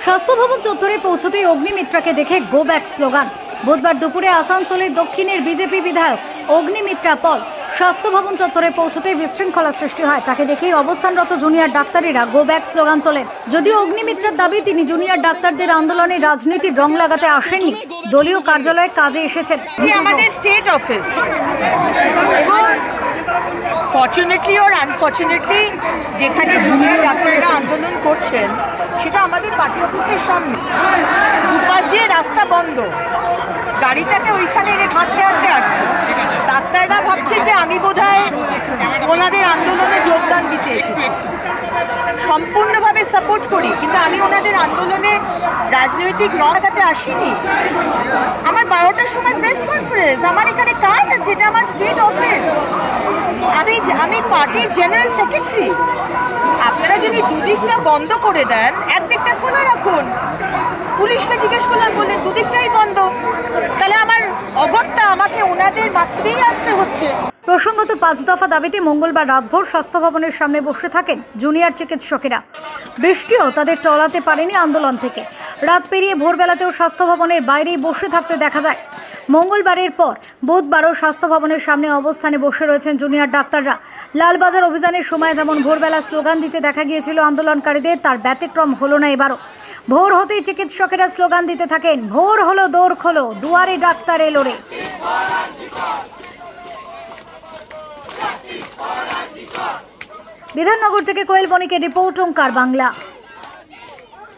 স্বাস্থ্য ভবন চত্বরে পৌঁছতেই অগ্নিমিত্রাকে দেখে গো ব্যাক স্লোগান। বুধবার দুপুরে আসানসোলের দক্ষিণের বিজেপি বিধায়ক অগ্নিমিত্রা পল স্বাস্থ্য ভবন চত্বরে পৌঁছতেই বিশৃঙ্খলা সৃষ্টি হয়। তাকে দেখেই অবস্থানরত জুনিয়র ডাক্তারেরা গো ব্যাক স্লোগান তোলেন। যদিও অগ্নিমিত্রার দাবি তিনি জুনিয়র ডাক্তারদের আন্দোলনে রাজনীতির রং লাগাতে আসেননি, দলীয় কার্যালয়ে কাজে এসেছেন। আমাদের স্টেট অফিস ফর্চুনেটলি ওর আনফর্চুনেটলি যেখানে জুনিয়র ডাক্তাররা আন্দোলন করছেন সেটা আমাদের পার্টি অফিসের সামনে, দুপাশ দিয়ে রাস্তা বন্ধ, গাড়িটাকে ওইখানে হাঁটতে হাঁটতে আসছে। ডাক্তাররা ভাবছে যে আমি বোধহয় ওনাদের আন্দোলনে যোগদান দিতে এসেছি। সম্পূর্ণভাবে সাপোর্ট করি, কিন্তু আমি ওনাদের আন্দোলনে রাজনৈতিক রং লাগাতে আসিনি। আমার 12টার সময় প্রেস কনফারেন্স, আমার এখানে কাজ আছে, এটা আমার স্টেট অফিস। আমি পার্টির জেনারেল সেক্রেটারি। আপনারা যদি দুদিকটা বন্ধ করে দেন, একদিকটা খোলা রাখুন। পুলিশকে জিজ্ঞেস করলাম, বললেন দুদিকটাই বন্ধ, তাহলে আমার অগত্যা আমাকে ওনাদের মাঝখানেই আসতে হচ্ছে। প্রসঙ্গত 5 দফা দাবিতে মঙ্গলবার রাতভর স্বাস্থ্য ভবনের সামনে বসে থাকেন জুনিয়র চিকিৎসকেরা। বৃষ্টিও তাদের টলাতে পারেনি আন্দোলন থেকে। রাত পেরিয়ে ভোরবেলাতেও স্বাস্থ্য ভবনের বাইরেই বসে থাকতে দেখা যায়। মঙ্গলবারের পর বুধবারও স্বাস্থ্য ভবনের সামনে অবস্থানে বসে রয়েছেন জুনিয়র ডাক্তাররা। লালবাজার অভিযানের সময় যেমন ভোরবেলা স্লোগান দিতে দেখা গিয়েছিল আন্দোলনকারীদের, তার ব্যতিক্রম হলো না এবারও। ভোর হতেই চিকিৎসকেরা স্লোগান দিতে থাকেন, ভোর হলো দোর খোলো, দুয়ারে ডাক্তার এলো রে। বিধাননগর থেকে কোয়েল বণিকের রিপোর্ট, ওঙ্কার বাংলা।